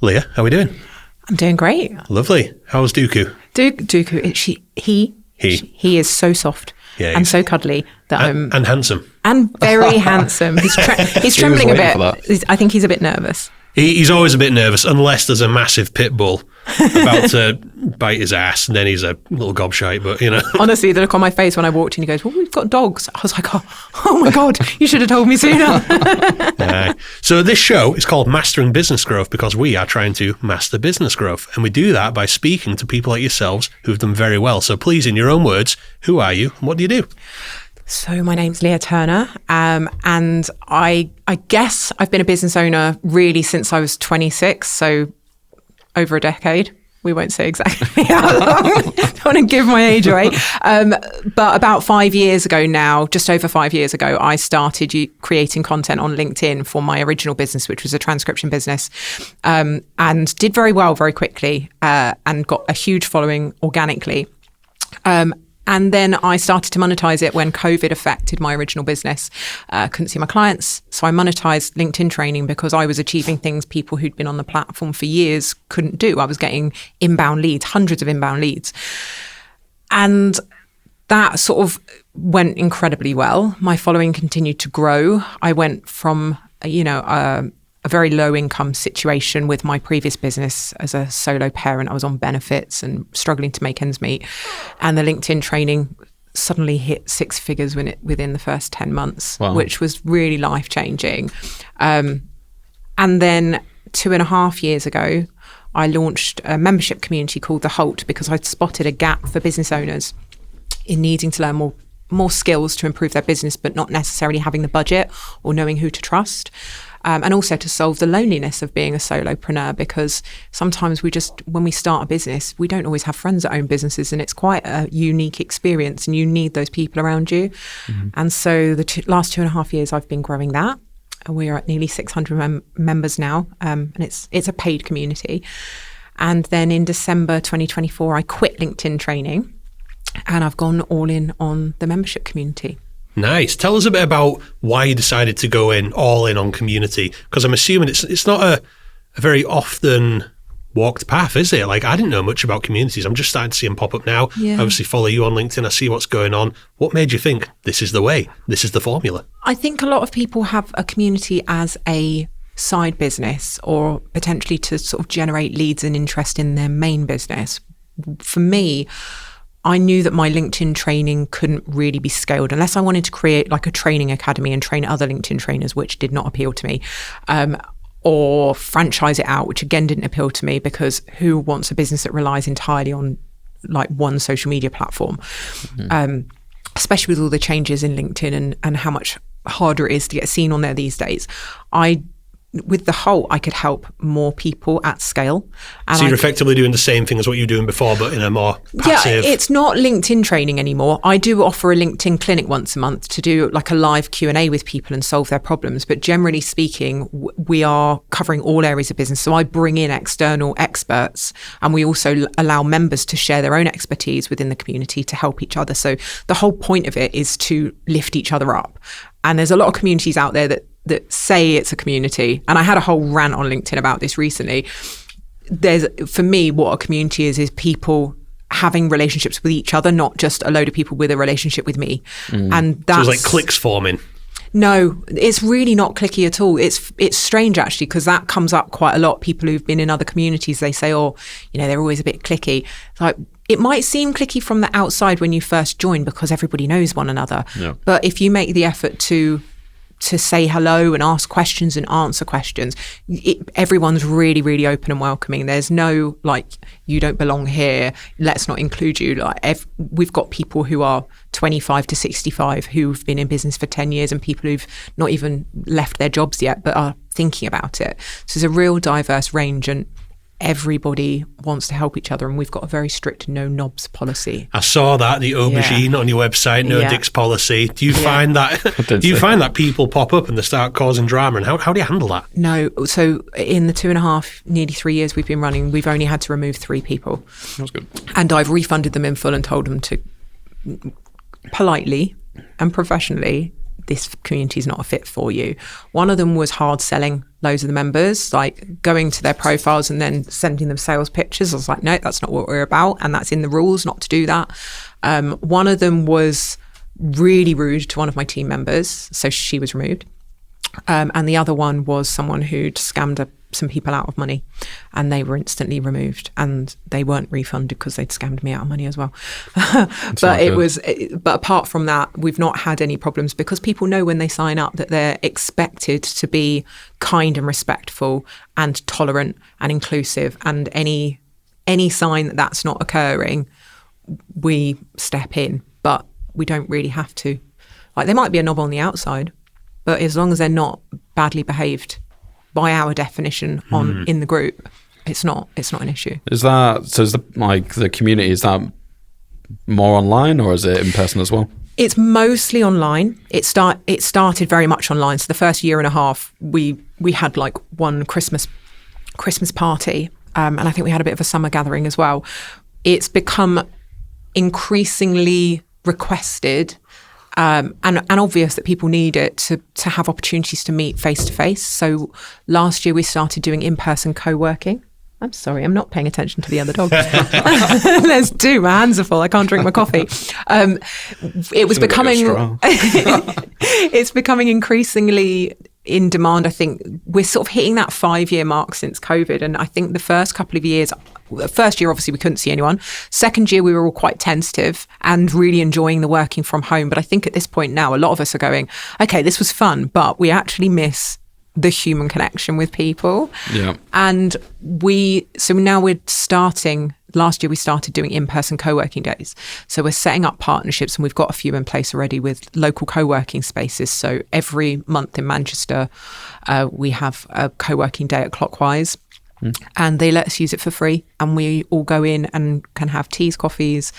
Leah, how are we doing? I'm doing great. Lovely. How's Dooku? Dooku, he is so soft and so cuddly that and handsome. And very handsome. He's trembling a bit. I think he's a bit nervous. He's always a bit nervous unless there's a massive pit bull about to bite his ass, and then he's a little gobshite, but you know. Honestly, the look on my face when I walked in, he goes, well, we've got dogs. I was like, oh my God, you should have told me sooner. So this show is called Mastering Business Growth because we are trying to master business growth. And we do that by speaking to people like yourselves who've done very well. So please, in your own words, who are you and what do you do? So my name's Lea Turner, and I guess I've been a business owner really since I was 26, so over a decade. We won't say exactly how long. Don't want to give my age away. But about 5 years ago now, just over 5 years ago, I started creating content on LinkedIn for my original business, which was a transcription business, and did very well very quickly and got a huge following organically. And then I started to monetize it when COVID affected my original business. Couldn't see my clients. So I monetized LinkedIn training because I was achieving things people who'd been on the platform for years couldn't do. I was getting inbound leads, hundreds of inbound leads. And that sort of went incredibly well. My following continued to grow. I went from, a very low income situation with my previous business as a solo parent. I was on benefits and struggling to make ends meet. And the LinkedIn training suddenly hit six figures within the first 10 months, wow. Which was really life changing. And then 2.5 years ago, I launched a membership community called the HoLT because I'd spotted a gap for business owners in needing to learn more skills to improve their business, but not necessarily having the budget or knowing who to trust. And also to solve the loneliness of being a solopreneur, because sometimes when we start a business, we don't always have friends that own businesses, and it's quite a unique experience and you need those people around you. Mm-hmm. And so the last 2.5 years I've been growing that, and we're at nearly 600 members now, and it's a paid community. And then in December 2024, I quit LinkedIn training and I've gone all in on the membership community. Nice. Tell us a bit about why you decided to go all in on community, because I'm assuming it's not a very often walked path, is it? Like, I didn't know much about communities. I'm just starting to see them pop up now. Yeah. I obviously follow you on LinkedIn. I see what's going on. What made you think this is the way? This is the formula? I think a lot of people have a community as a side business or potentially to sort of generate leads and interest in their main business. For me, I knew that my LinkedIn training couldn't really be scaled unless I wanted to create like a training academy and train other LinkedIn trainers, which did not appeal to me, or franchise it out, which again didn't appeal to me, because who wants a business that relies entirely on like one social media platform, especially with all the changes in LinkedIn and how much harder it is to get seen on there these days. With the HoLT, I could help more people at scale. And so you're effectively doing the same thing as what you were doing before, but in a more passive... Yeah, it's not LinkedIn training anymore. I do offer a LinkedIn clinic once a month to do like a live Q&A with people and solve their problems. But generally speaking, we are covering all areas of business. So I bring in external experts, and we also allow members to share their own expertise within the community to help each other. So the whole point of it is to lift each other up. And there's a lot of communities out there that say it's a community. And I had a whole rant on LinkedIn about this recently. For me, what a community is people having relationships with each other, not just a load of people with a relationship with me. And that's... So it's like cliques forming. No, it's really not clicky at all. It's strange actually, because that comes up quite a lot. People who've been in other communities, they say, they're always a bit clicky. It's like, it might seem clicky from the outside when you first join because everybody knows one another. Yeah. But if you make the effort to say hello and ask questions and answer questions, everyone's really, really open and welcoming. There's no like, you don't belong here, let's not include you. Like we've got people who are 25 to 65 who've been in business for 10 years and people who've not even left their jobs yet but are thinking about it. So there's a real diverse range, and everybody wants to help each other, and we've got a very strict no knobs policy. I saw that, the aubergine on your website, no dicks policy. Do you find that people pop up and they start causing drama, and how do you handle that? No, so in the 2.5, nearly 3 years we've been running, we've only had to remove 3 people. That's good. And I've refunded them in full and told them to politely and professionally, this community is not a fit for you. One of them was hard selling loads of the members, like going to their profiles and then sending them sales pitches. I was like, no, that's not what we're about. And that's in the rules not to do that. One of them was really rude to one of my team members. So she was removed. And the other one was someone who'd scammed some people out of money, and they were instantly removed, and they weren't refunded because they'd scammed me out of money as well. But apart from that, we've not had any problems, because people know when they sign up that they're expected to be kind and respectful and tolerant and inclusive, and any sign that that's not occurring, we step in, but we don't really have to. Like, they might be a knob on the outside, but as long as they're not badly behaved by our definition in the group, it's not an issue. Is the community, is that more online, or is it in person as well? It's mostly online. It started very much online. So the first year and a half, we had like one Christmas party, and I think we had a bit of a summer gathering as well. It's become increasingly requested and obvious that people need it to have opportunities to meet face to face. So last year we started doing in-person co-working. I'm sorry, I'm not paying attention to the other dog. There's two. My hands are full. I can't drink my coffee. It's becoming increasingly in demand. I think we're sort of hitting that 5-year mark since COVID. And I think the first couple of years, first year, obviously, we couldn't see anyone. Second year, we were all quite tentative and really enjoying the working from home. But I think at this point now, a lot of us are going, okay, this was fun, but we actually miss the human connection with people. Yeah. And so now we're starting, last year we started doing in-person co-working days. So we're setting up partnerships, and we've got a few in place already with local co-working spaces. So every month in Manchester, we have a co-working day at Clockwise. And they let us use it for free, and we all go in and can have teas, coffees.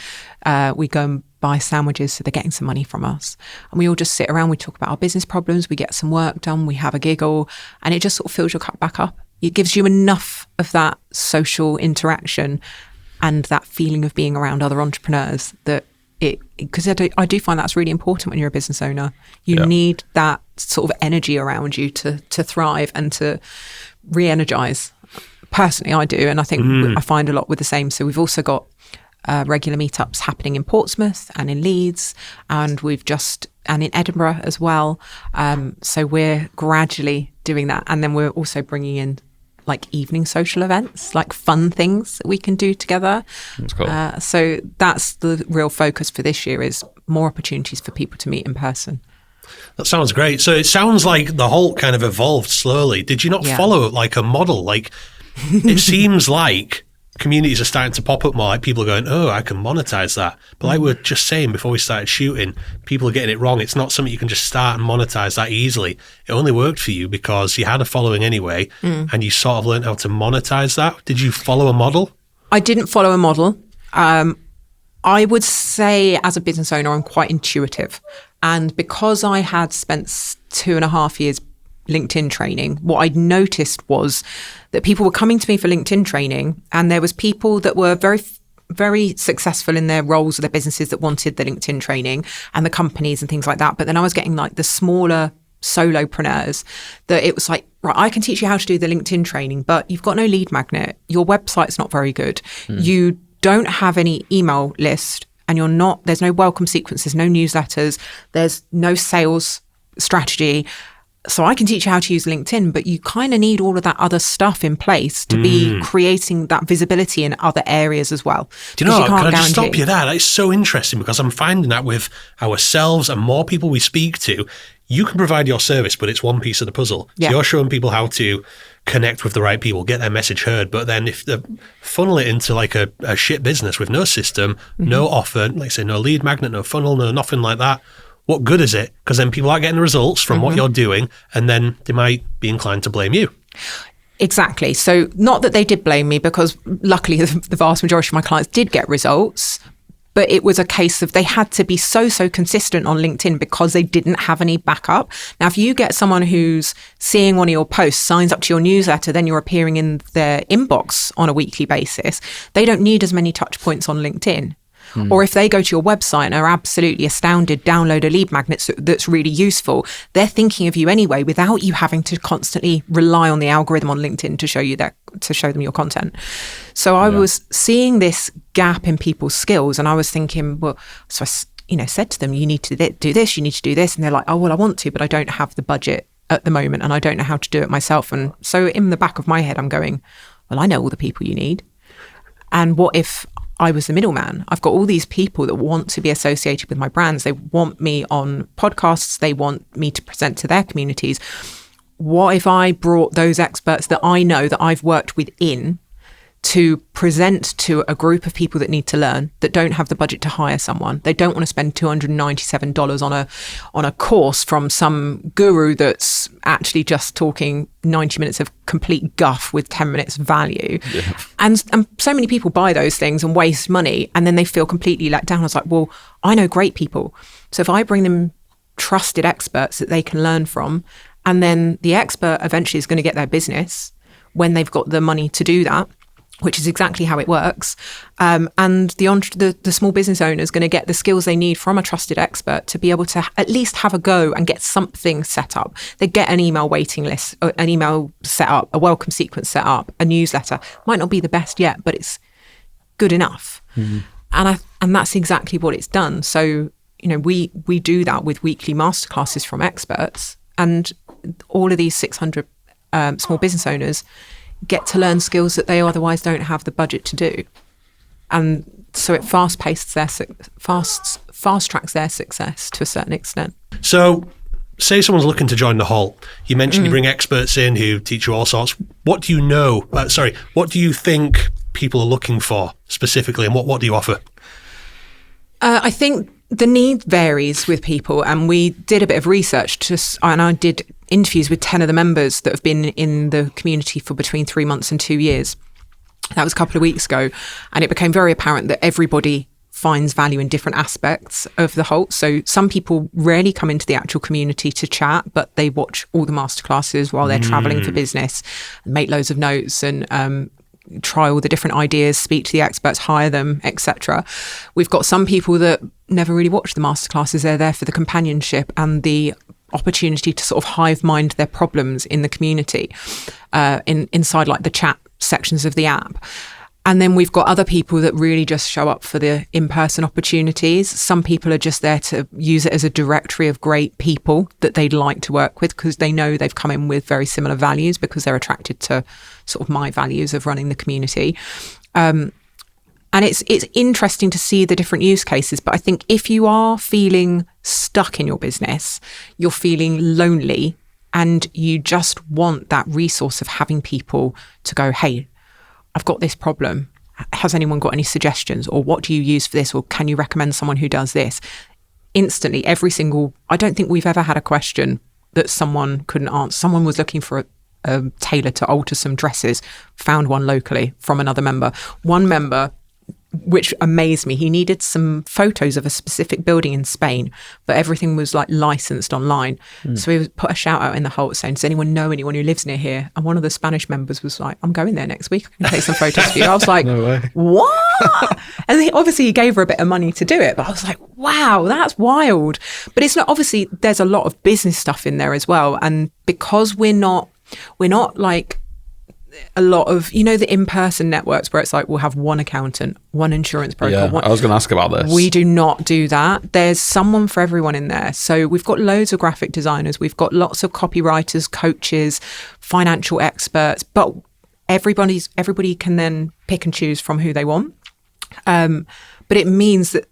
We go and buy sandwiches, so they're getting some money from us. And we all just sit around, we talk about our business problems, we get some work done, we have a giggle, and it just sort of fills your cup back up. It gives you enough of that social interaction and that feeling of being around other entrepreneurs that because I do find that's really important when you're a business owner. You need that sort of energy around you to thrive and to re-energize. Personally, I do, and I think I find a lot with the same. So we've also got regular meetups happening in Portsmouth and in Leeds, and and in Edinburgh as well. So we're gradually doing that, and then we're also bringing in like evening social events, like fun things that we can do together. That's cool. So that's the real focus for this year, is more opportunities for people to meet in person. That sounds great. So it sounds like the HoLT kind of evolved slowly. Did you not follow like a model? Like, it seems like communities are starting to pop up more, like people are going, oh, I can monetize that. But like we were just saying before we started shooting, people are getting it wrong. It's not something you can just start and monetize that easily. It only worked for you because you had a following anyway, and you sort of learned how to monetize that. Did you follow a model? I didn't follow a model. I would say as a business owner, I'm quite intuitive. And because I had spent 2.5 years LinkedIn training, what I'd noticed was that people were coming to me for LinkedIn training, and there was people that were very, very successful in their roles or their businesses that wanted the LinkedIn training, and the companies and things like that. But then I was getting like the smaller solopreneurs that it was like, right, I can teach you how to do the LinkedIn training, but you've got no lead magnet. Your website's not very good. You don't have any email list, and there's no welcome sequences, no newsletters, there's no sales strategy. So I can teach you how to use LinkedIn, but you kind of need all of that other stuff in place to be creating that visibility in other areas as well. Do you know what? Can I just stop you there? That is so interesting, because I'm finding that with ourselves and more people we speak to, you can provide your service, but it's one piece of the puzzle. So you're showing people how to connect with the right people, get their message heard. But then if they funnel it into like a shit business with no system, no offer, like I say, no lead magnet, no funnel, no nothing like that, what good is it? Because then people aren't getting the results from what you're doing, and then they might be inclined to blame you. Exactly. So not that they did blame me, because luckily the vast majority of my clients did get results, but it was a case of they had to be so consistent on LinkedIn because they didn't have any backup. Now, if you get someone who's seeing one of your posts, signs up to your newsletter, then you're appearing in their inbox on a weekly basis, they don't need as many touch points on LinkedIn. Or if they go to your website and are absolutely astounded, download a lead magnet that's really useful, they're thinking of you anyway without you having to constantly rely on the algorithm on LinkedIn to show them your content. So I was seeing this gap in people's skills, and I was thinking, well, so I said to them, you need to do this, you need to do this. And they're like, oh, well, I want to, but I don't have the budget at the moment and I don't know how to do it myself. And so in the back of my head, I'm going, well, I know all the people you need. And what if I was the middleman? I've got all these people that want to be associated with my brands. They want me on podcasts. They want me to present to their communities. What if I brought those experts that I know that I've worked with in to present to a group of people that need to learn, that don't have the budget to hire someone? They don't want to spend $297 on a course from some guru that's actually just talking 90 minutes of complete guff with 10 minutes value. Yeah. And so many people buy those things and waste money, and then they feel completely let down. I was like, well, I know great people. So if I bring them trusted experts that they can learn from, and then the expert eventually is going to get their business when they've got the money to do that, which is exactly how it works. And the small business owner is going to get the skills they need from a trusted expert to be able to at least have a go and get something set up. They get an email waiting list, an email set up, a welcome sequence set up, a newsletter. Might not be the best yet, but it's good enough. Mm-hmm. And that's exactly what it's done. So, we do that with weekly masterclasses from experts, and all of these 600 small business owners get to learn skills that they otherwise don't have the budget to do. And so it fast tracks their success to a certain extent. So say someone's looking to join the HoLT. You mentioned you bring experts in who teach you all sorts. What do you know? What do you think people are looking for specifically, and what do you offer? I think the need varies with people, and we did a bit of research and I did interviews with 10 of the members that have been in the community for between 3 months and 2 years. That was a couple of weeks ago, and it became very apparent that everybody finds value in different aspects of the HoLT. So some people rarely come into the actual community to chat, but they watch all the masterclasses while they're traveling for business, and make loads of notes and try all the different ideas, speak to the experts, hire them, etc. We've got some people that never really watch the masterclasses. They're there for the companionship and the opportunity to sort of hive mind their problems in the community, inside like the chat sections of the app. And then we've got other people that really just show up for the in-person opportunities. Some people are just there to use it as a directory of great people that they'd like to work with because they know they've come in with very similar values, because they're attracted to sort of my values of running the community. And it's interesting to see the different use cases. But I think if you are feeling stuck in your business, you're feeling lonely, and you just want that resource of having people to go, hey, I've got this problem. Has anyone got any suggestions? Or what do you use for this? Or can you recommend someone who does this? Instantly, I don't think we've ever had a question that someone couldn't answer. Someone was looking for a tailor to alter some dresses, found one locally from another member. One member, which amazed me, he needed some photos of a specific building in Spain, but everything was like licensed online. So he put a shout out in the HoLT saying, does anyone know anyone who lives near here? And one of the Spanish members was like, I'm going there next week. I can take some photos for you. I was like, no way. What? And he gave her a bit of money to do it. But I was like, wow, that's wild. But it's not, obviously there's a lot of business stuff in there as well. And because we're not like a lot of, the in-person networks where it's like we'll have one accountant, one insurance broker. Yeah, I was going to ask about this. We do not do that. There's someone for everyone in there. So we've got loads of graphic designers. We've got lots of copywriters, coaches, financial experts, but everybody can then pick and choose from who they want. But it means that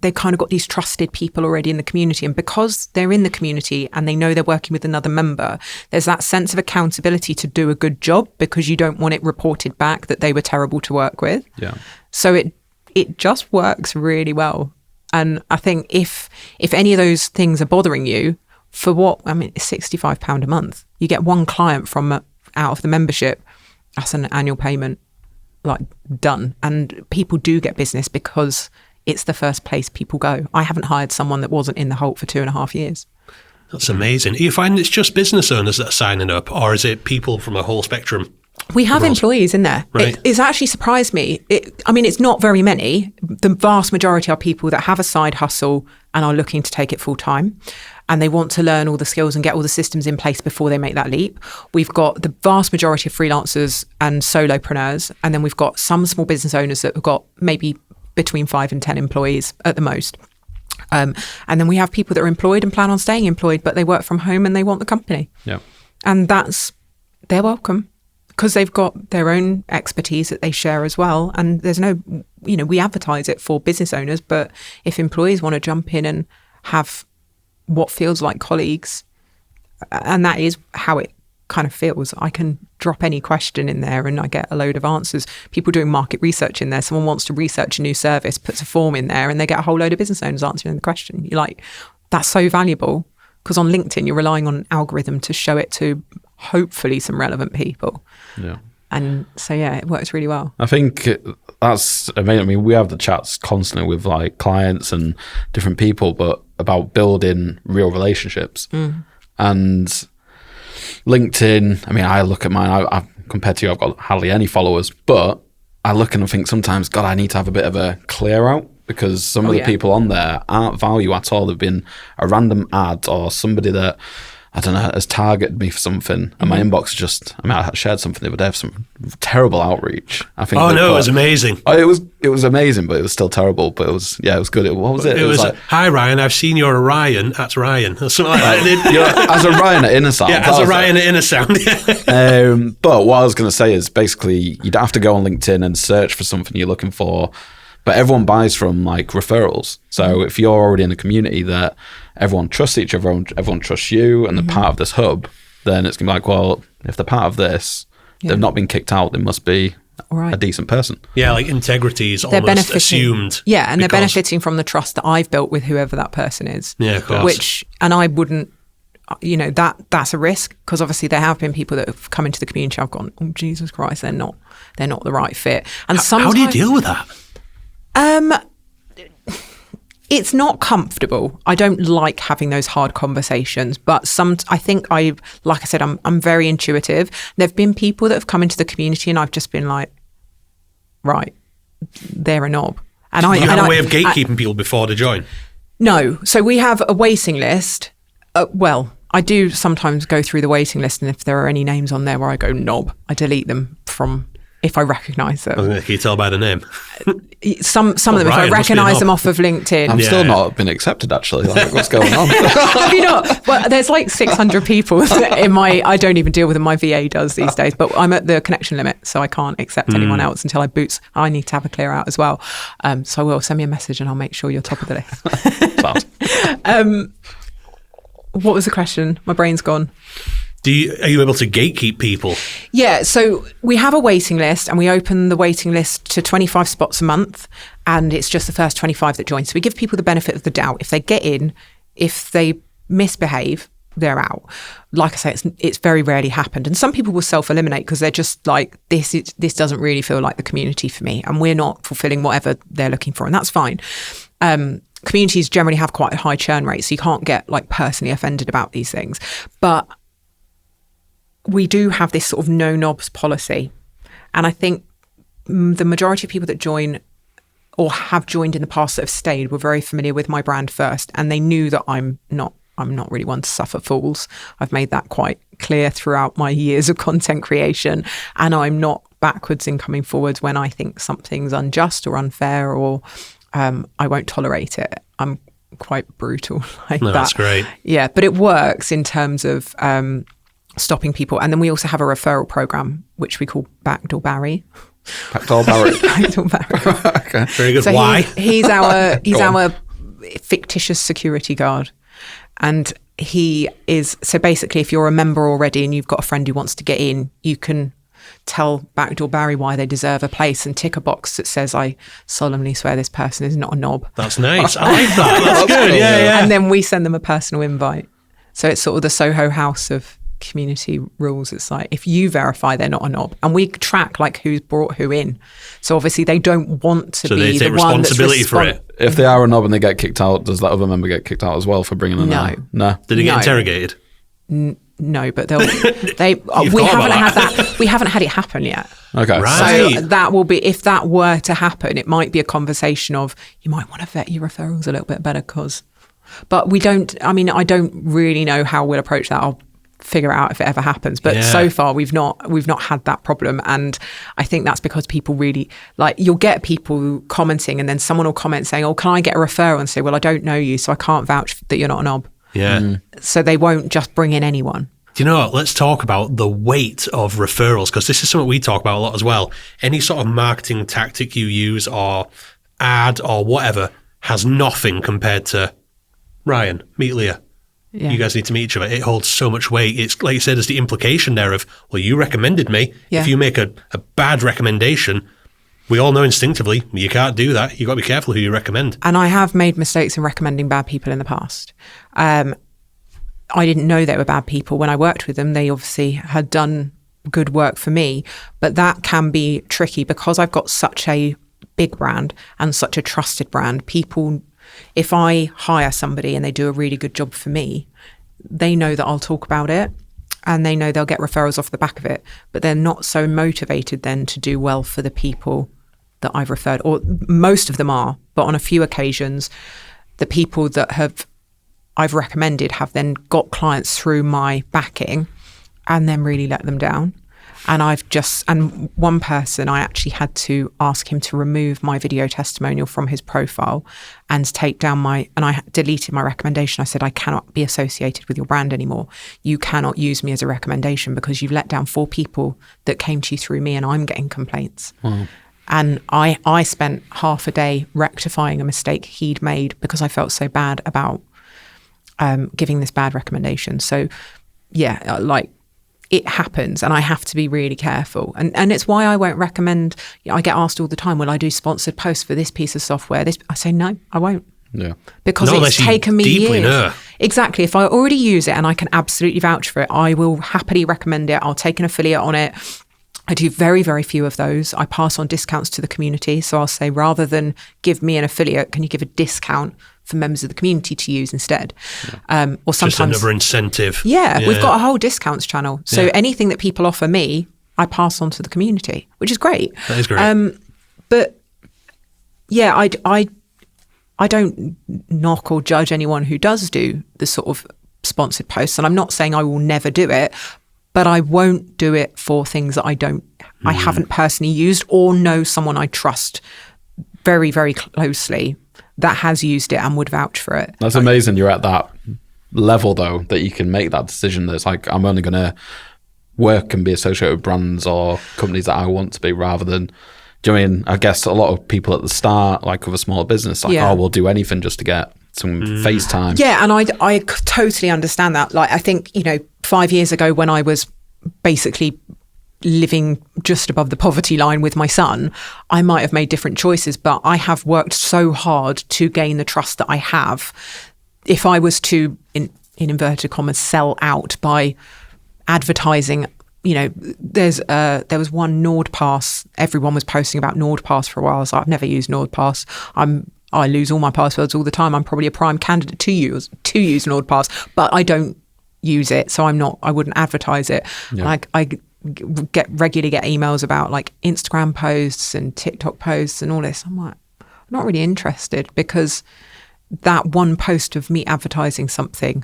they've kind of got these trusted people already in the community. And because they're in the community and they know they're working with another member, there's that sense of accountability to do a good job, because you don't want it reported back that they were terrible to work with. Yeah. So it just works really well. And I think if any of those things are bothering you, for it's £65 a month. You get one client from out of the membership. That's an annual payment, like done. And people do get business because it's the first place people go. I haven't hired someone that wasn't in the HoLT for 2.5 years. That's amazing. Are you finding it's just business owners that are signing up, or is it people from a whole spectrum? We have employees in there. Right. It's actually surprised me. It's not very many. The vast majority are people that have a side hustle and are looking to take it full time. And they want to learn all the skills and get all the systems in place before they make that leap. We've got the vast majority of freelancers and solopreneurs. And then we've got some small business owners that have got maybe between 5 and 10 employees at the most. And then we have people that are employed and plan on staying employed, but they work from home and they want the company. Yeah. And they're welcome because they've got their own expertise that they share as well. And there's no, we advertise it for business owners, but if employees want to jump in and have what feels like colleagues, and that is how it kind of feels. I can drop any question in there and I get a load of answers. People doing market research in there. Someone wants to research a new service, puts a form in there and they get a whole load of business owners answering the question. You're like, that's so valuable because on LinkedIn, you're relying on an algorithm to show it to hopefully some relevant people. Yeah. And so, yeah, it works really well. I think that's amazing. I mean, we have the chats constantly with like clients and different people, but about building real relationships. And LinkedIn, I mean, I look at mine, I compared to you, I've got hardly any followers, but I look and I think sometimes, God, I need to have a bit of a clear out because some of the people on there aren't value at all. They've been a random ad or somebody that, I don't know, has targeted me for something, and my inbox is just, I shared something the other day of some terrible outreach. I think. It was amazing. It was amazing, but it was still terrible. But it was good. What was it? It was like, hi Ryan, I've seen your Orion. That's Ryan. Or something like that. As a Ryan at Innersound. Yeah, as a Ryan at Innersound. But what I was going to say is basically you don't have to go on LinkedIn and search for something you're looking for. But everyone buys from like referrals. So if you're already in a community that everyone trusts each other, everyone trusts you, and they're part of this hub, then it's going to be like, well, if they're part of this, they've not been kicked out, they must be a decent person. Yeah, like integrity is almost assumed. Yeah, and they're benefiting from the trust that I've built with whoever that person is. Yeah, of course. And I wouldn't, that's a risk because obviously there have been people that have come into the community. I've gone, oh, Jesus Christ, they're not the right fit. And how do you deal with that? It's not comfortable. I don't like having those hard conversations, but I think like I said, I'm very intuitive. There've been people that have come into the community and I've just been like, right, they're a knob. And you have a way of gatekeeping people before they join? No. So we have a waiting list. I do sometimes go through the waiting list, and if there are any names on there where I go knob, I delete them from if I recognise them. Can you tell by the name? Some of them, if I recognise them off of LinkedIn. I've still not been accepted, actually. Like, what's going on? Have you not? Well, there's like 600 people I don't even deal with them. My VA does these days, but I'm at the connection limit, so I can't accept anyone else until I need to have a clear out as well. So I will send me a message and I'll make sure you're top of the list. What was the question? My brain's gone. Are you able to gatekeep people? Yeah, so we have a waiting list and we open the waiting list to 25 spots a month, and it's just the first 25 that join. So we give people the benefit of the doubt. If they get in, if they misbehave, they're out. Like I say, it's very rarely happened. And some people will self-eliminate because they're just like, this doesn't really feel like the community for me, and we're not fulfilling whatever they're looking for, and that's fine. Communities generally have quite a high churn rate, so you can't get like personally offended about these things. But we do have this sort of no knobs policy. And I think the majority of people that join or have joined in the past that have stayed were very familiar with my brand first. And they knew that I'm not really one to suffer fools. I've made that quite clear throughout my years of content creation. And I'm not backwards in coming forwards when I think something's unjust or unfair, or I won't tolerate it. I'm quite brutal like that. That's great. Yeah, but it works in terms of stopping people. And then we also have a referral program, which we call Backdoor Barry. Backdoor Barry. Backdoor Barry. Okay. Very good. So Why? He's our fictitious security guard. And he is, so basically if you're a member already and you've got a friend who wants to get in, you can tell Backdoor Barry why they deserve a place and tick a box that says, I solemnly swear this person is not a knob. That's nice. I like that. That's good. Cool. Yeah. And then we send them a personal invite. So it's sort of the Soho House of community rules. It's like, if you verify they're not a knob, and we track like who's brought who in. So obviously they don't want to be the one that's responsibility for it. If they are a knob and they get kicked out, does that other member get kicked out as well for bringing a knob? No. Did he get interrogated? no, but we haven't had that. We haven't had it happen yet. Okay. Right. So that will be, if that were to happen, it might be a conversation of, you might want to vet your referrals a little bit better but I don't really know how we'll approach that. I'll figure it out if it ever happens. But so far we've not had that problem. And I think that's because people really, like, you'll get people commenting and then someone will comment saying, oh, can I get a referral? And say, well, I don't know you, so I can't vouch that you're not a knob. Yeah. So they won't just bring in anyone. Do you know what? Let's talk about the weight of referrals, because this is something we talk about a lot as well. Any sort of marketing tactic you use or ad or whatever has nothing compared to Ryan, meet Lea. Yeah. You guys need to meet each other. It holds so much weight. It's like you said, there's the implication there of, well, you recommended me. Yeah. If you make a bad recommendation, we all know instinctively you can't do that. You've got to be careful who you recommend. And I have made mistakes in recommending bad people in the past. I didn't know they were bad people when I worked with them. They obviously had done good work for me, but that can be tricky because I've got such a big brand and such a trusted brand. People, if I hire somebody and they do a really good job for me, they know that I'll talk about it and they know they'll get referrals off the back of it, but they're not so motivated then to do well for the people that I've referred, or most of them are, but on a few occasions, the people that I've recommended have then got clients through my backing and then really let them down. And one person, I actually had to ask him to remove my video testimonial from his profile and take down and I deleted my recommendation. I said, I cannot be associated with your brand anymore. You cannot use me as a recommendation because you've let down 4 people that came to you through me and I'm getting complaints. Wow. And I spent half a day rectifying a mistake he'd made because I felt so bad about giving this bad recommendation. So yeah, like, it happens and I have to be really careful. And it's why I won't recommend, I get asked all the time, will I do sponsored posts for this piece of software? I say, no, I won't. Yeah. Because it's taken me years. Know. Exactly. If I already use it and I can absolutely vouch for it, I will happily recommend it. I'll take an affiliate on it. I do very, very few of those. I pass on discounts to the community. So I'll say, rather than give me an affiliate, can you give a discount for members of the community to use instead? Yeah. Or sometimes just another incentive. Yeah, we've got a whole discounts channel. So anything that people offer me, I pass on to the community, which is great. That is great. But yeah, I don't knock or judge anyone who does do the sort of sponsored posts. And I'm not saying I will never do it, but I won't do it for things that I haven't personally used or know someone I trust very, very closely that has used it and would vouch for it. That's amazing. You're at that level though, that you can make that decision. That's like, I'm only going to work and be associated with brands or companies that I want to be, rather than, do you know what I mean? I guess a lot of people at the start, like with a small business, like, oh, we'll do anything just to get some face time. Yeah, and I totally understand that. Like, I think, 5 years ago when I was basically living just above the poverty line with my son, I might have made different choices, but I have worked so hard to gain the trust that I have. If I was to, in inverted commas, sell out by advertising, there was one NordPass. Everyone was posting about NordPass for a while. So I've never used NordPass. I lose all my passwords all the time. I'm probably a prime candidate to use NordPass, but I don't use it, so I wouldn't advertise it. Yeah. I regularly get emails about like Instagram posts and TikTok posts and all this. I'm like, I'm not really interested, because that one post of me advertising something,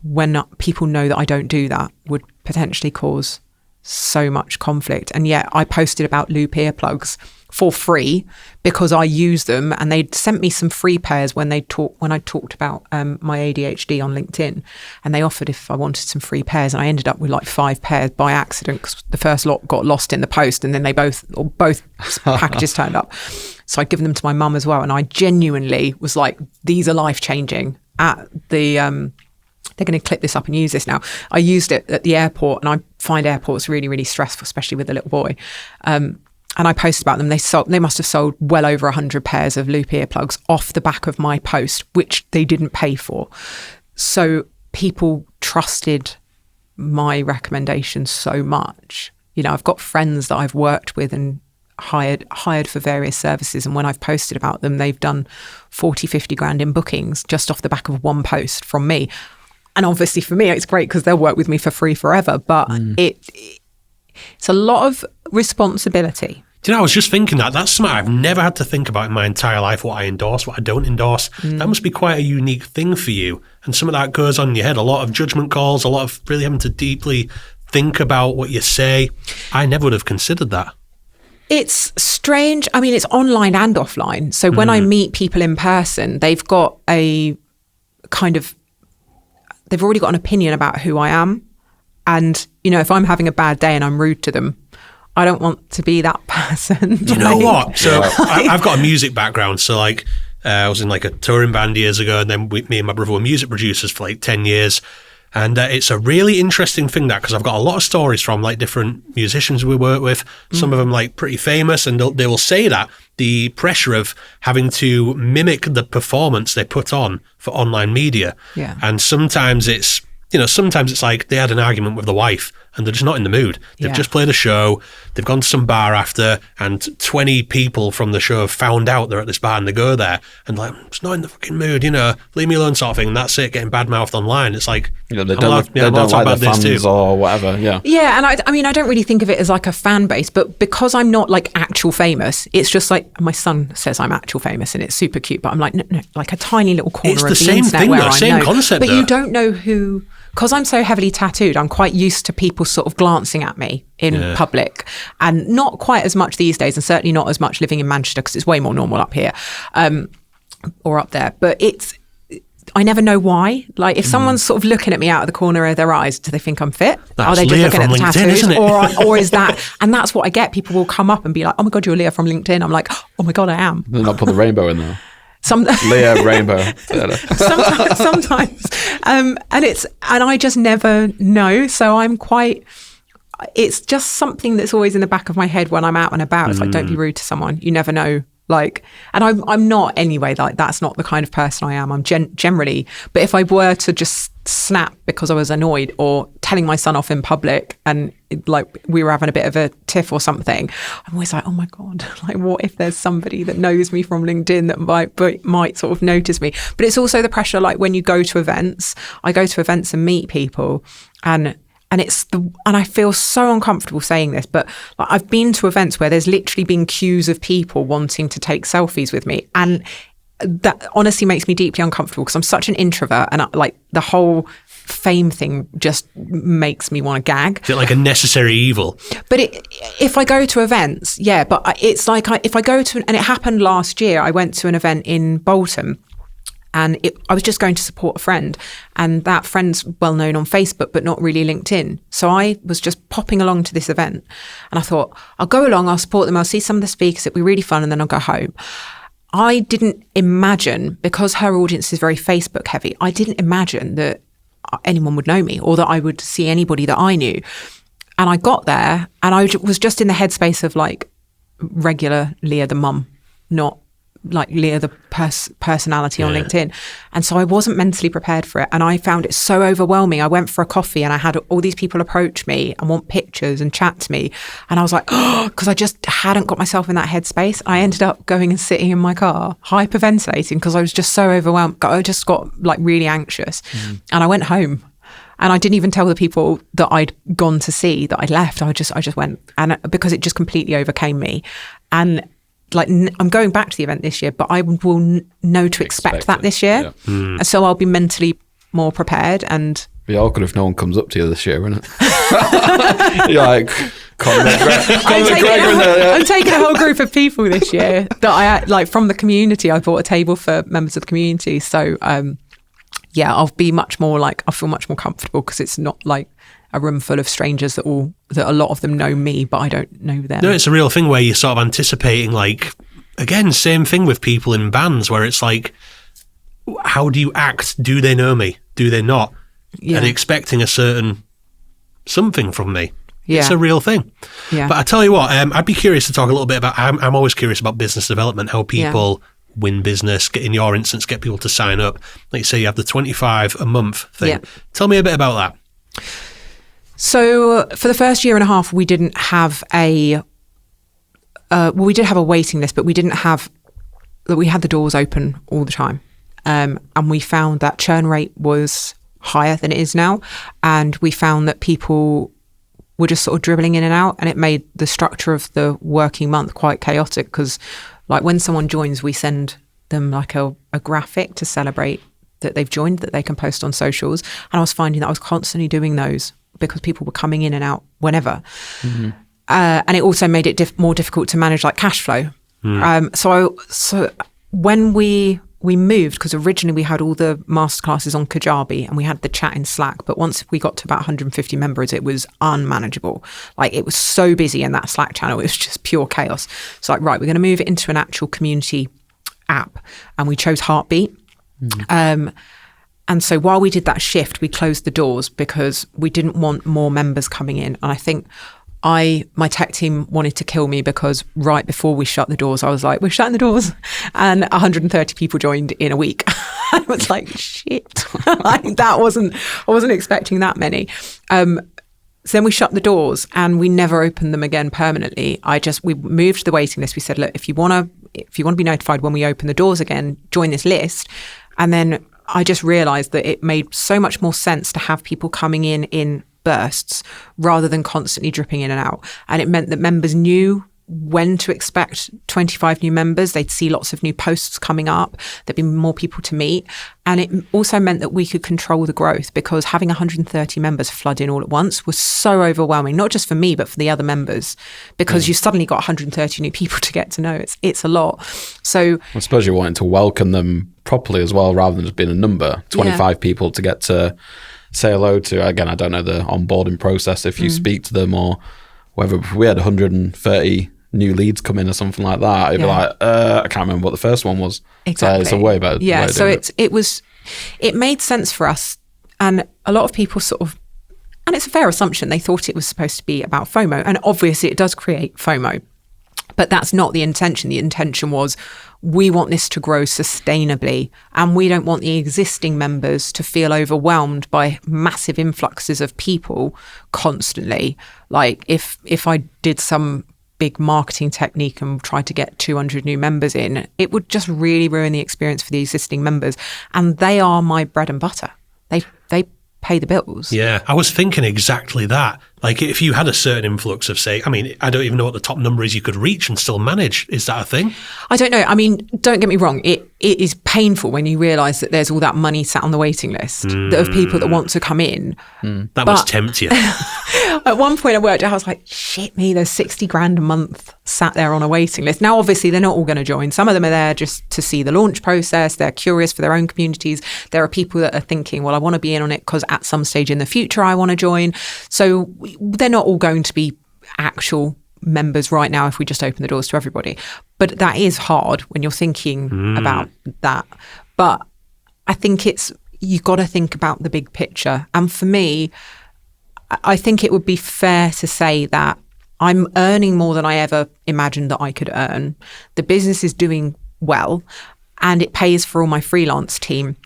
when people know that I don't do that, would potentially cause so much conflict. And yet I posted about Loop earplugs for free because I use them, and they'd sent me some free pairs when I talked about my ADHD on LinkedIn, and they offered if I wanted some free pairs, and I ended up with like 5 pairs by accident because the first lot got lost in the post, and then both packages turned up. So I'd given them to my mum as well, and I genuinely was like, these are life-changing. At the they're going to clip this up and use this now. I used it at the airport, and I find airports really, really stressful, especially with a little boy. And I posted about them. They must have sold well over 100 pairs of Loop earplugs off the back of my post, which they didn't pay for. So people trusted my recommendations so much. I've got friends that I've worked with and hired for various services, and when I've posted about them, they've done 40, 50 grand in bookings just off the back of one post from me. And obviously for me, it's great because they'll work with me for free forever. But it's a lot of responsibility. Do you know, I was just thinking that's something I've never had to think about in my entire life, what I endorse, what I don't endorse. That must be quite a unique thing for you. And some of that goes on in your head, a lot of judgment calls, a lot of really having to deeply think about what you say. I never would have considered that. It's strange. I mean, it's online and offline. So when I meet people in person, they've got they've already got an opinion about who I am. And, you know, if I'm having a bad day and I'm rude to them, I don't want to be that person. You know what? So I've got a music background. So like I was in like a touring band years ago, and then me and my brother were music producers for like 10 years. And it's a really interesting thing because I've got a lot of stories from like different musicians we work with, some of them like pretty famous, and they will say that the pressure of having to mimic the performance they put on for online media. Yeah. And sometimes it's like they had an argument with the wife and they're just not in the mood. They've just played a show, they've gone to some bar after, and 20 people from the show have found out they're at this bar, and they go there and like, I'm just not in the fucking mood, you know, leave me alone sort of thing. And that's it, getting bad-mouthed online. It's like, they don't like their fans or whatever. Yeah, and I mean, I don't really think of it as like a fan base, but because I'm not like actual famous, it's just like my son says I'm actual famous and it's super cute, but I'm like, no, like a tiny little corner of the internet where I know. Concept, but you don't know who. Because I'm so heavily tattooed, I'm quite used to people sort of glancing at me in public, and not quite as much these days, and certainly not as much living in Manchester because it's way more normal up here or up there. But I never know why. Like if someone's sort of looking at me out of the corner of their eyes, do they think I'm fit? Are they just looking at the tattoos? Or is that, and that's what I get. People will come up and be like, oh my God, you're Lea from LinkedIn. I'm like, oh my God, I am. They're not put the rainbow in there. Lea rainbow. sometimes, and I just never know. So I'm quite. It's just something that's always in the back of my head when I'm out and about. It's like, don't be rude to someone. You never know. Like, and I'm not anyway. Like, that's not the kind of person I am. I'm generally. But if I were to just snap because I was annoyed or telling my son off in public and like we were having a bit of a tiff or something, I'm always like, oh my God, like what if there's somebody that knows me from LinkedIn that might sort of notice me? But it's also the pressure, like when you go to events, I go to events and meet people, and I feel so uncomfortable saying this, but like, I've been to events where there's literally been queues of people wanting to take selfies with me, and that honestly makes me deeply uncomfortable because I'm such an introvert, and like the whole fame thing just makes me want to gag. Is it like a necessary evil? But if I go to events, yeah, but it's like if I go to, and it happened last year, I went to an event in Bolton. And I was just going to support a friend, and that friend's well known on Facebook, but not really LinkedIn. So I was just popping along to this event, and I thought, I'll go along, I'll support them, I'll see some of the speakers, it'll be really fun, and then I'll go home. I didn't imagine, because her audience is very Facebook heavy, I didn't imagine that anyone would know me or that I would see anybody that I knew. And I got there, and I was just in the headspace of like regular Lea the mum, not like Lea the personality on LinkedIn. And so I wasn't mentally prepared for it, and I found it so overwhelming. I went for a coffee and I had all these people approach me and want pictures and chat to me, and I was like, oh, because I just hadn't got myself in that headspace. I ended up going and sitting in my car hyperventilating because I was just so overwhelmed. I just got like really anxious, and I went home. And I didn't even tell the people that I'd gone to see that I'd left. I just went, and because it just completely overcame me. And like, I'm going back to the event this year, but I will know to expect that this year. Yeah. So I'll be mentally more prepared. And be awkward if no one comes up to you this year, isn't it? You're like, I'm taking a whole group of people this year that I like from the community. I bought a table for members of the community. So yeah, I'll be much more like, I feel much more comfortable because it's not like a room full of strangers that a lot of them know me, but I don't know them. No, it's a real thing where you're sort of anticipating, like, again, same thing with people in bands where it's like, how do you act? Do they know me? Do they not? Yeah. Are they expecting a certain something from me? Yeah. It's a real thing. Yeah. But I tell you what, I'd be curious to talk a little bit about, I'm always curious about business development, how people win business, in your instance, get people to sign up. Like you say, you have the 25 a month thing. Yeah. Tell me a bit about that. So for the first year and a half, we didn't have we did have a waiting list, but we had the doors open all the time. And we found that churn rate was higher than it is now. And we found that people were just sort of dribbling in and out, and it made the structure of the working month quite chaotic, because like when someone joins, we send them like a graphic to celebrate that they've joined, that they can post on socials. And I was finding that I was constantly doing those because people were coming in and out whenever. And it also made it more difficult to manage like cash flow. So when we moved, because originally we had all the masterclasses on Kajabi and we had the chat in Slack, but once we got to about 150 members, it was unmanageable. Like it was so busy in that Slack channel, it was just pure chaos. So like, right, we're going to move it into an actual community app, and we chose Heartbeat. And so while we did that shift, we closed the doors because we didn't want more members coming in. And I think my tech team wanted to kill me, because right before we shut the doors, I was like, we're shutting the doors. And 130 people joined in a week. I was like, shit. Like, I wasn't expecting that many. So then we shut the doors and we never opened them again permanently. We moved the waiting list. We said, look, if you want to be notified when we open the doors again, join this list. And then I just realized that it made so much more sense to have people coming in bursts rather than constantly dripping in and out. And it meant that members knew when to expect 25 new members. They'd see lots of new posts coming up. There'd be more people to meet. And it also meant that we could control the growth, because having 130 members flood in all at once was so overwhelming, not just for me, but for the other members, because you suddenly got 130 new people to get to know. It's a lot. So I suppose you're wanting to welcome them properly as well, rather than just being a number, 25 people to get to say hello to. Again, I don't know the onboarding process, if you speak to them, or whether if we had 130 new leads come in or something like that, it'd be like, I can't remember what the first one was. Exactly. So it's a way better. Yeah. Way So it made sense for us. And a lot of people and it's a fair assumption, they thought it was supposed to be about FOMO. And obviously it does create FOMO, but that's not the intention. The intention was, we want this to grow sustainably, and we don't want the existing members to feel overwhelmed by massive influxes of people constantly. Like if I did some big marketing technique and tried to get 200 new members in, it would just really ruin the experience for the existing members. And they are my bread and butter. They pay the bills. Yeah, I was thinking exactly that. Like, if you had a certain influx of, say, I mean, I don't even know what the top number is you could reach and still manage. Is that a thing? I don't know. I mean, don't get me wrong. It is painful when you realise that there's all that money sat on the waiting list of people that want to come in. That must tempt you. At one point I worked out, I was like, shit me, there's 60 grand a month sat there on a waiting list. Now, obviously, they're not all going to join. Some of them are there just to see the launch process. They're curious for their own communities. There are people that are thinking, well, I want to be in on it because at some stage in the future, I want to join. So they're not all going to be actual members right now if we just open the doors to everybody. But that is hard when you're thinking about that. But I think you've got to think about the big picture. And for me, I think it would be fair to say that I'm earning more than I ever imagined that I could earn. The business is doing well, and it pays for all my freelance team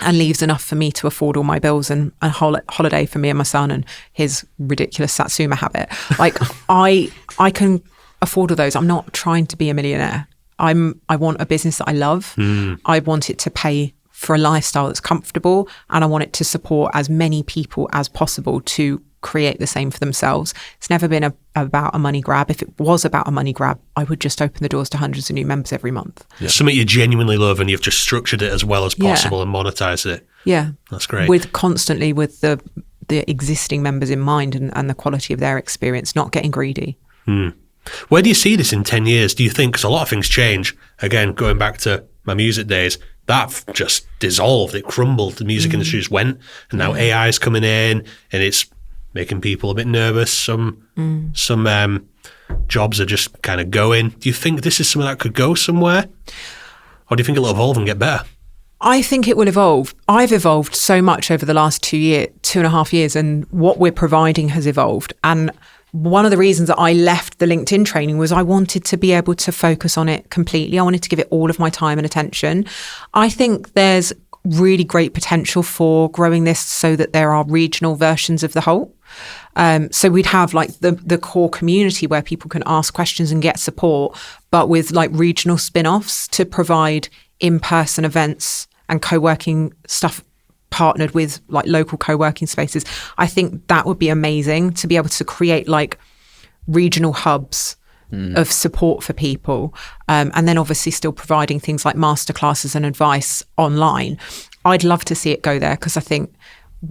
and leaves enough for me to afford all my bills and holiday for me and my son and his ridiculous Satsuma habit. Like, I can afford all those. I'm not trying to be a millionaire. I want a business that I love. I want it to pay for a lifestyle that's comfortable, and I want it to support as many people as possible to create the same for themselves. It's never been about a money grab. If it was about a money grab, I would just open the doors to hundreds of new members every month. Yeah. Something you genuinely love, and you've just structured it as well as possible and monetized it. Yeah. That's great. With the existing members in mind and the quality of their experience, not getting greedy. Where do you see this in 10 years? Do you think, because a lot of things change, again, going back to my music days, that just dissolved, it crumbled, the music industry just went, and now AI is coming in and it's making people a bit nervous. Some jobs are just kind of going. Do you think this is something that could go somewhere? Or do you think it'll evolve and get better? I think it will evolve. I've evolved so much over the last 2.5 years, and what we're providing has evolved. And one of the reasons that I left the LinkedIn training was I wanted to be able to focus on it completely. I wanted to give it all of my time and attention. I think there's really great potential for growing this so that there are regional versions of the HoLT. So we'd have like the core community where people can ask questions and get support, but with like regional spin-offs to provide in-person events and co-working stuff partnered with like local co-working spaces. I think that would be amazing to be able to create like regional hubs of support for people. And then obviously still providing things like masterclasses and advice online. I'd love to see it go there, because I think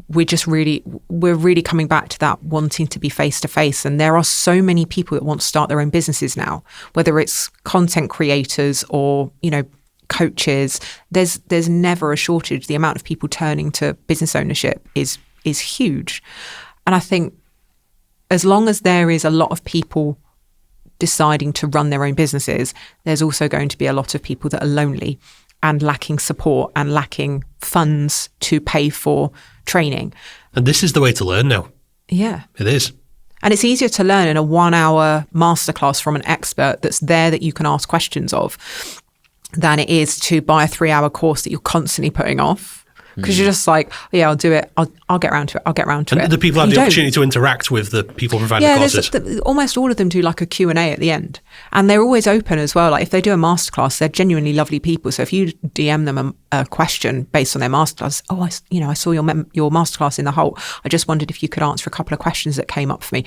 we're really coming back to that wanting to be face to face. And there are so many people that want to start their own businesses now, whether it's content creators or, you know, coaches. There's never a shortage. The amount of people turning to business ownership is huge. And I think as long as there is a lot of people deciding to run their own businesses, there's also going to be a lot of people that are lonely and lacking support and lacking funds to pay for training. And this is the way to learn now. Yeah. It is. And it's easier to learn in a 1-hour masterclass from an expert that's there that you can ask questions of than it is to buy a 3-hour course that you're constantly putting off. Because you're just like, yeah, I'll do it. I'll get around to it. I'll get around to it. And the people have the opportunity to interact with the people providing the courses. Almost all of them do like a Q&A at the end. And they're always open as well. Like if they do a masterclass, they're genuinely lovely people. So if you DM them a question based on their masterclass, I saw your masterclass in the HoLT. I just wondered if you could answer a couple of questions that came up for me.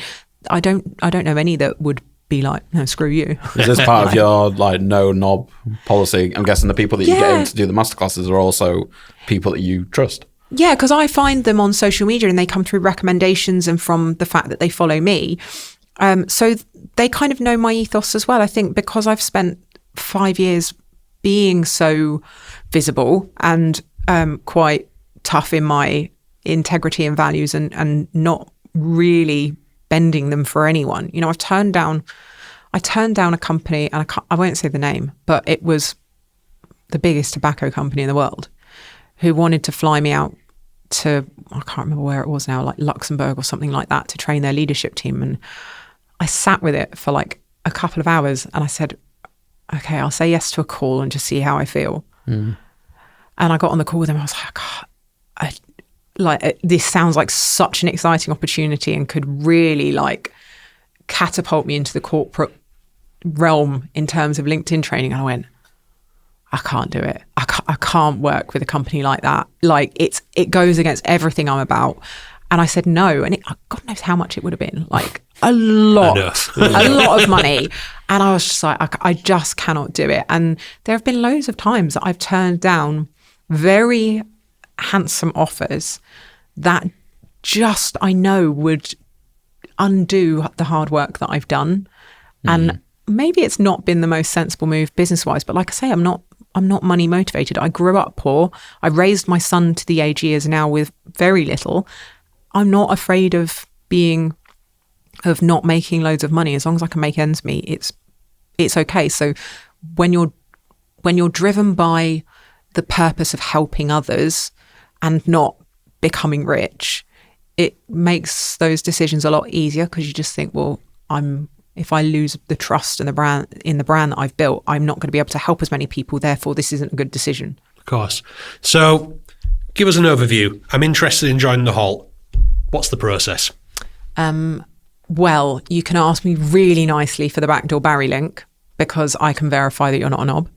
I don't know any that would be like, no, screw you. Is this part of your like no knob policy? I'm guessing the people that you get in to do the masterclasses are also people that you trust. Yeah, because I find them on social media and they come through recommendations and from the fact that they follow me. So they kind of know my ethos as well. I think because I've spent 5 years being so visible and quite tough in my integrity and values and not really bending them for anyone. You know, I turned down a company, and I won't say the name, but it was the biggest tobacco company in the world, who wanted to fly me out to, I can't remember where it was now, like Luxembourg or something like that, to train their leadership team. And I sat with it for like a couple of hours and I said, okay, I'll say yes to a call and just see how I feel. And I got on the call with them. I was like, this sounds like such an exciting opportunity and could really like catapult me into the corporate realm in terms of LinkedIn training. And I went, I can't do it. I can't work with a company like that. Like it goes against everything I'm about. And I said no. And God knows how much it would have been. Like a lot of money. And I was just like, I just cannot do it. And there have been loads of times that I've turned down very handsome offers that just I know would undo the hard work that I've done. And maybe it's not been the most sensible move business wise, but like I say, I'm not money motivated. I grew up poor. I raised my son to the age he is now with very little. I'm not afraid of not making loads of money. As long as I can make ends meet, it's okay. So when you're driven by the purpose of helping others and not becoming rich, it makes those decisions a lot easier, because you just think, well, if I lose the trust in the brand that I've built, I'm not going to be able to help as many people. Therefore, this isn't a good decision. Of course. So give us an overview. I'm interested in joining the HoLT. What's the process? Well, you can ask me really nicely for the backdoor Barry link, because I can verify that you're not a knob.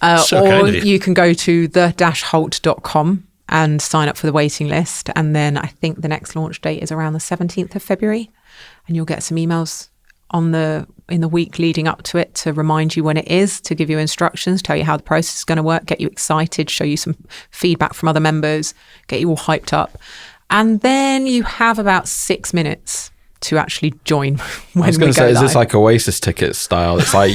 Or you can go to the-holt.com and sign up for the waiting list. And then I think the next launch date is around the 17th of February. And you'll get some emails in the week leading up to it to remind you when it is, to give you instructions, tell you how the process is going to work, get you excited, show you some feedback from other members, get you all hyped up. And then you have about 6 minutes to actually join when we go live. I was going to say, is this like Oasis ticket style? It's like,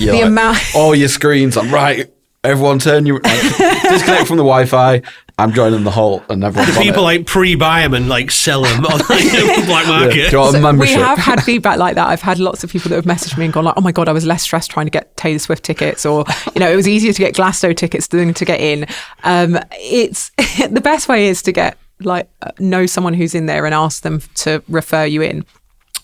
all your screens, I'm right, everyone turn your, disconnect from the Wi-Fi, I'm joining the HoLT, and everyone's people like pre-buy them and like sell them on the black market. So we have had feedback like that. I've had lots of people that have messaged me and gone like, oh my God, I was less stressed trying to get Taylor Swift tickets, or, you know, it was easier to get Glasgow tickets than to get in. It's the best way is to get know someone who's in there and ask them to refer you in.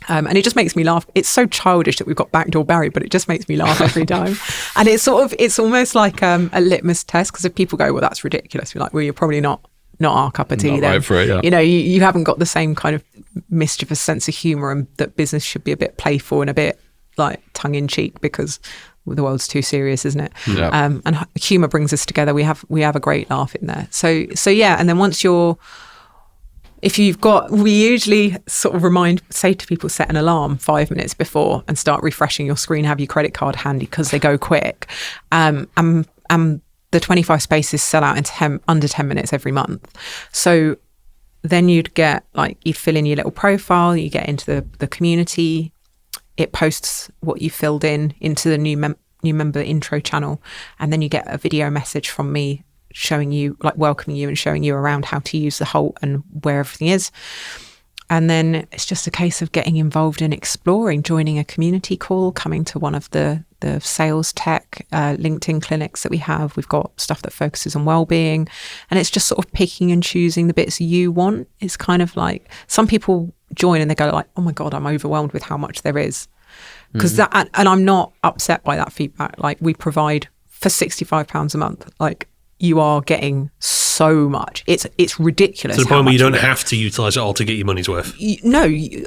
And it just makes me laugh. It's so childish that we've got backdoor Barry, but it just makes me laugh every time. And it's almost like a litmus test, because if people go, well, that's ridiculous, you're like, well, you're probably not our cup of tea then. Right for it, yeah. You know, you haven't got the same kind of mischievous sense of humour, and that business should be a bit playful and a bit like tongue in cheek, because the world's too serious, isn't it? Yeah. And humor brings us together. We have a great laugh in there. So yeah. And then once we usually sort of say to people, set an alarm 5 minutes before and start refreshing your screen, have your credit card handy because they go quick. And the 25 spaces sell out in under 10 minutes every month. So then you'd fill in your little profile, you get into the community, it posts what you filled in into the new member intro channel, and then you get a video message from me showing you, welcoming you and showing you around how to use the HoLT and where everything is. And then it's just a case of getting involved in exploring, joining a community call, coming to one of the sales tech LinkedIn clinics that we have. We've got stuff that focuses on well-being, and it's just sort of picking and choosing the bits you want. It's kind of like some people join and they go like, oh my God, I'm overwhelmed with how much there is. Because and I'm not upset by that feedback. Like, we provide for £65 a month, like, you are getting so much. It's ridiculous. To the point where you don't have to utilise it all to get your money's worth. No,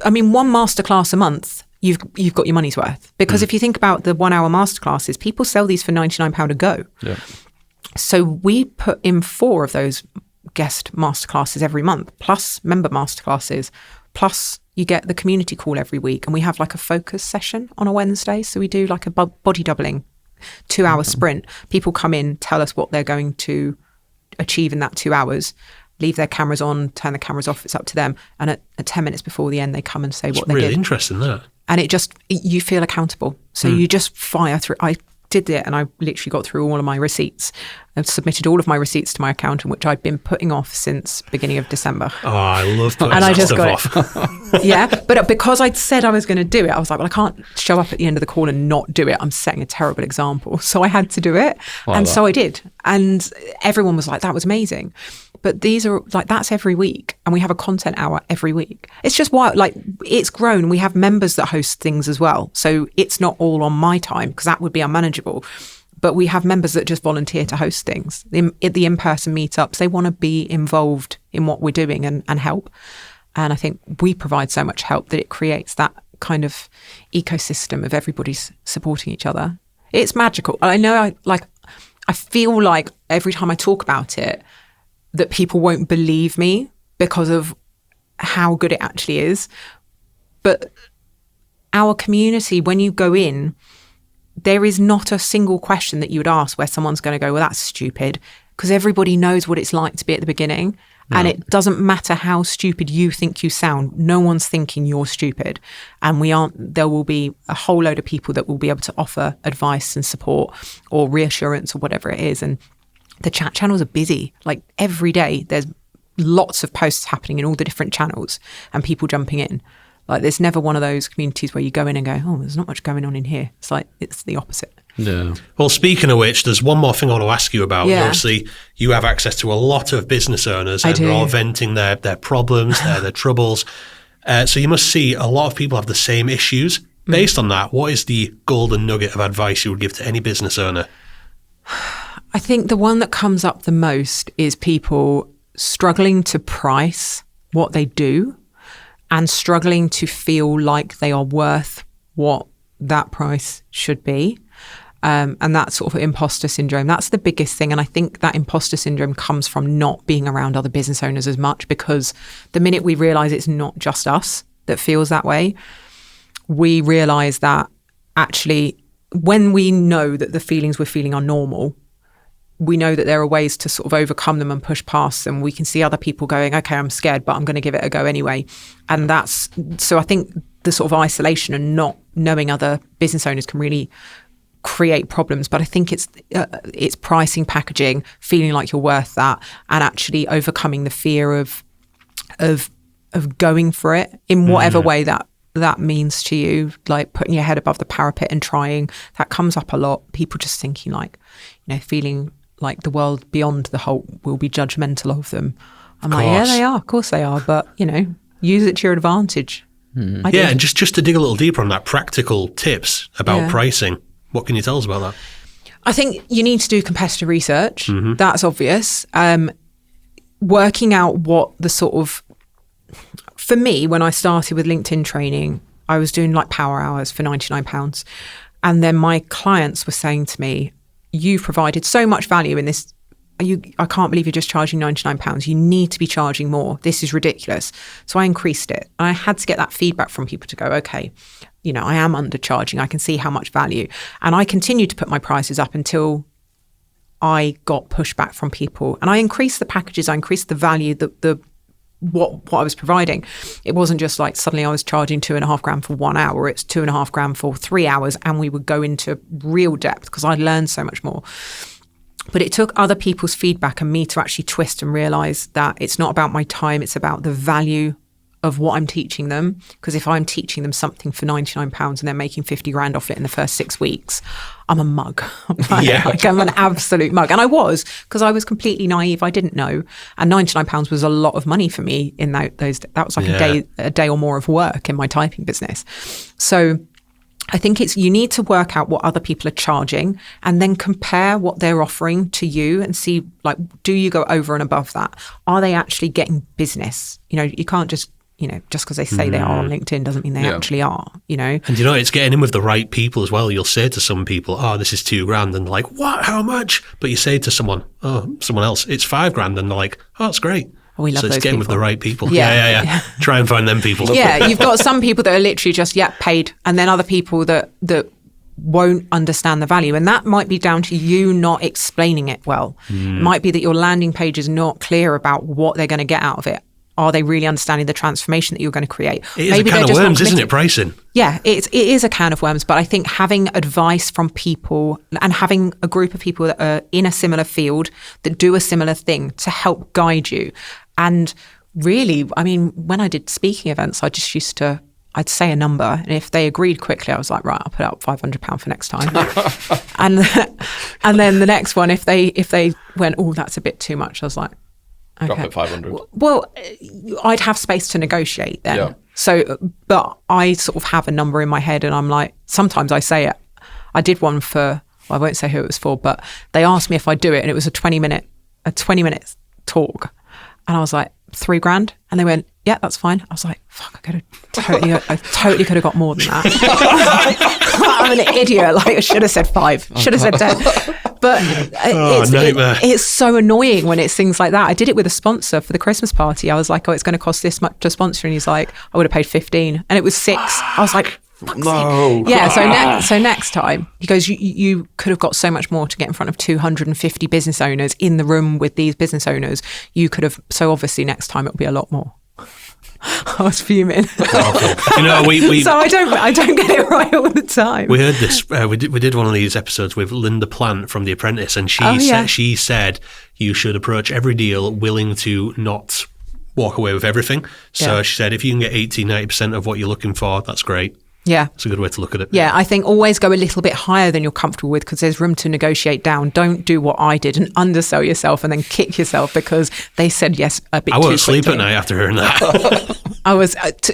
I mean, one masterclass a month, you've got your money's worth. Because if you think about the 1 hour masterclasses, people sell these for £99 a go. Yeah. So we put in 4 of those guest masterclasses every month, plus member masterclasses, plus you get the community call every week. And we have like a focus session on a Wednesday. So we do like a body doubling 2-hour sprint. People come in, tell us what they're going to achieve in that 2 hours, leave their cameras on, turn the cameras off, it's up to them. And at 10 minutes before the end, they come and say what they did. Really interesting, that. And you feel accountable. So you just fire through. I did it and I literally got through all of my receipts. I've submitted all of my receipts to my accountant, which I'd been putting off since beginning of December. Oh, I love putting and I just stuff got off. Yeah, but because I'd said I was going to do it, I was like, well, I can't show up at the end of the call and not do it. I'm setting a terrible example. So I had to do it. So I did. And everyone was like, that was amazing. But these are like, that's every week. And we have a content hour every week. It's just wild. Like, it's grown. We have members that host things as well. So it's not all on my time, because that would be unmanageable. But we have members that just volunteer to host things. At the in-person meetups, they want to be involved in what we're doing and help. And I think we provide so much help that it creates that kind of ecosystem of everybody's supporting each other. It's magical. I know, I feel like every time I talk about it, that people won't believe me because of how good it actually is. But our community, when you go in, there is not a single question that you would ask where someone's going to go, well, that's stupid, because everybody knows what it's like to be at the beginning. Yeah. And it doesn't matter how stupid you think you sound. No one's thinking you're stupid. And there will be a whole load of people that will be able to offer advice and support or reassurance or whatever it is. And the chat channels are busy. Like, every day there's lots of posts happening in all the different channels and people jumping in. Like, there's never one of those communities where you go in and go, oh, there's not much going on in here. It's like, it's the opposite. Yeah. Well, speaking of which, there's one more thing I want to ask you about. Yeah. Obviously, you have access to a lot of business owners, and they're all venting their problems, their troubles. So you must see a lot of people have the same issues. Based on that, what is the golden nugget of advice you would give to any business owner? I think the one that comes up the most is people struggling to price what they do and struggling to feel like they are worth what that price should be. And that sort of imposter syndrome, that's the biggest thing. And I think that imposter syndrome comes from not being around other business owners as much, because the minute we realise it's not just us that feels that way, we realise that actually when we know that the feelings we're feeling are normal, we know that there are ways to sort of overcome them and push past them. We can see other people going, okay, I'm scared, but I'm going to give it a go anyway. And so I think the sort of isolation and not knowing other business owners can really create problems. But I think it's pricing, packaging, feeling like you're worth that, and actually overcoming the fear of going for it in whatever way that means to you, like putting your head above the parapet and trying. That comes up a lot. People just thinking like, feeling like the world beyond the HoLT will be judgmental of them. I'm like, yeah, they are. Of course they are. But, use it to your advantage. Yeah, and just to dig a little deeper on that, practical tips about pricing. What can you tell us about that? I think you need to do competitor research. That's obvious. Working out what the sort of... For me, when I started with LinkedIn training, I was doing like power hours for £99. And then my clients were saying to me, you've provided so much value in this. I can't believe you're just charging £99. You need to be charging more. This is ridiculous. So I increased it. And I had to get that feedback from people to go, okay, I am undercharging. I can see how much value. And I continued to put my prices up until I got pushback from people. And I increased the packages. I increased the value, what I was providing. It wasn't just like suddenly I was charging £2,500 for 1 hour. It's £2,500 for 3 hours, and we would go into real depth because I learned so much more. But it took other people's feedback and me to actually twist and realize that it's not about my time. It's about the value of what I'm teaching them. Because if I'm teaching them something for £99 and they're making 50 grand off it in the first 6 weeks, I'm a mug. I'm an absolute mug. And I was, because I was completely naive. I didn't know. And £99 was a lot of money for me in those. That was like a day or more of work in my typing business. So I think you need to work out what other people are charging and then compare what they're offering to you and see, like, do you go over and above that? Are they actually getting business? You can't just because they say they are on LinkedIn doesn't mean they actually are, And it's getting in with the right people as well. You'll say to some people, oh, this is $2,000. And they're like, what? How much? But you say to someone else, it's $5,000. And they're like, oh, that's great. We love so it's those getting people. with the right people. Yeah. Try and find them people. Yeah, you've got some people that are literally just, paid. And then other people that won't understand the value. And that might be down to you not explaining it well. It might be that your landing page is not clear about what they're going to get out of it. Are they really understanding the transformation that you're going to create? It is a can of worms, isn't it, pricing? Yeah, it is a can of worms. But I think having advice from people and having a group of people that are in a similar field that do a similar thing to help guide you. And really, I mean, when I did speaking events, I just I'd say a number. And if they agreed quickly, I was like, right, I'll put out £500 for next time. and then the next one, if they went, oh, that's a bit too much, I was like, okay. Drop it 500. Well, I'd have space to negotiate then. Yeah. So, but I sort of have a number in my head and I'm like, sometimes I say it. I did one for, I won't say who it was for, but they asked me if I'd do it and it was a 20 minute talk. And I was like, $3,000. And they went, yeah, that's fine. I was like, fuck, I totally could have got more than that. I'm an idiot. Like, I should have said 5, should have said 10. But it's so annoying when it's things like that. I did it with a sponsor for the Christmas party. I was like, oh, it's going to cost this much to sponsor. And he's like, I would have paid 15. And it was 6. I was like, no. Yeah, so next time, he goes, you could have got so much more to get in front of 250 business owners in the room with these business owners. You could have, so obviously next time it'll be a lot more. I was fuming. So I don't get it right all the time. We heard this. We did one of these episodes with Linda Plant from The Apprentice, and she said you should approach every deal willing to not walk away with everything. So she said if you can get 80-90% of what you're looking for, that's great. Yeah. It's a good way to look at it. Yeah, I think always go a little bit higher than you're comfortable with because there's room to negotiate down. Don't do what I did and undersell yourself and then kick yourself because they said yes a bit too quickly. I won't sleep at night after hearing that.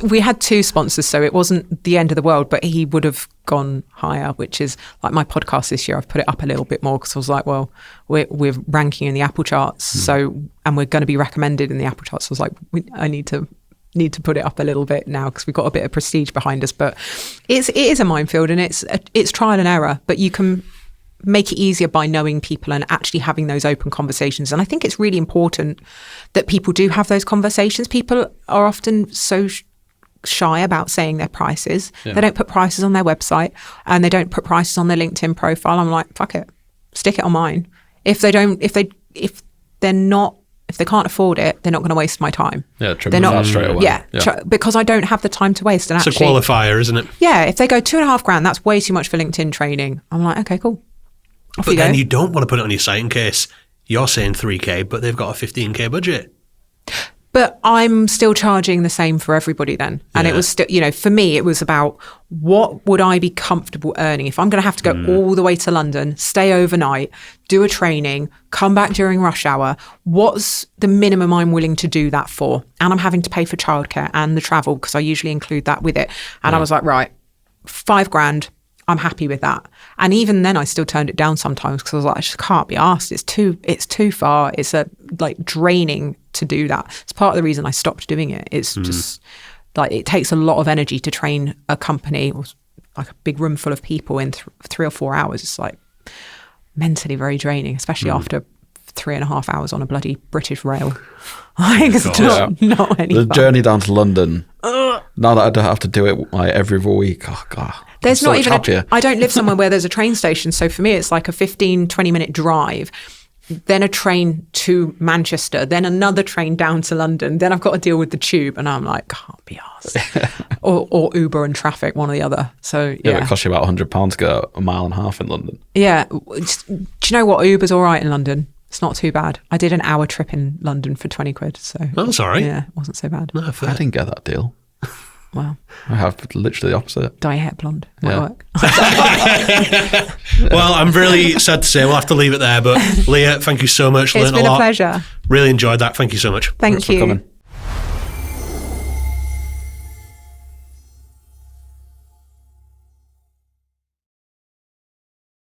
We had 2 sponsors, so it wasn't the end of the world, but he would have gone higher, which is like my podcast this year. I've put it up a little bit more because I was like, well, we're ranking in the Apple charts, and we're going to be recommended in the Apple charts. So I was like, I need to put it up a little bit now because we've got a bit of prestige behind us. But it is a minefield and it's trial and error, but you can make it easier by knowing people and actually having those open conversations. And I think it's really important that people do have those conversations. People are often so shy about saying their prices. Yeah. They don't put prices on their website and they don't put prices on their LinkedIn profile. I'm like, fuck it, stick it on mine. If they can't afford it, they're not going to waste my time. Yeah, that straight away. Yeah, because I don't have the time to waste. And it's a qualifier, isn't it? Yeah, if they go $2,500, that's way too much for LinkedIn training. I'm like, okay, cool. But then you don't want to put it on your site in case you're saying $3,000, but they've got a $15,000 budget. But I'm still charging the same for everybody then. And it was still, for me, it was about what would I be comfortable earning if I'm going to have to go all the way to London, stay overnight, do a training, come back during rush hour. What's the minimum I'm willing to do that for? And I'm having to pay for childcare and the travel because I usually include that with it. And I was like, right, $5,000. I'm happy with that. And even then I still turned it down sometimes because I was like, I just can't be asked. It's too far. It's draining to do that. It's part of the reason I stopped doing it. It's just like, it takes a lot of energy to train a company or like a big room full of people in 3 or 4 hours. It's like mentally very draining, especially after 3.5 hours on a bloody British rail. Like, it's not any The fun. journey down to London, now that I don't have to do it like every other week, oh God. There's I'm not so much even happier. I don't live somewhere where there's a train station, so for me it's like a 15-20 minute drive, then a train to Manchester, then another train down to London, then I've got to deal with the tube, and I'm like, can't be arsed. or Uber and traffic, one or the other. So Yeah, but it costs you about £100 to go 1.5 miles in London. Yeah. Do you know what? Uber's all right in London. It's not too bad. I did an hour trip in London for 20 quid. So That's all right. yeah, it wasn't so bad. No, fair. I didn't get that deal. Well, I have literally the opposite. dye your hair blonde. Might Yeah. work. Well, I'm really sad to say we'll have to leave it there. But Leah, thank you so much. It's Learned been a lot. pleasure. Really enjoyed that. Thank you so much. Thank Thanks for you. coming.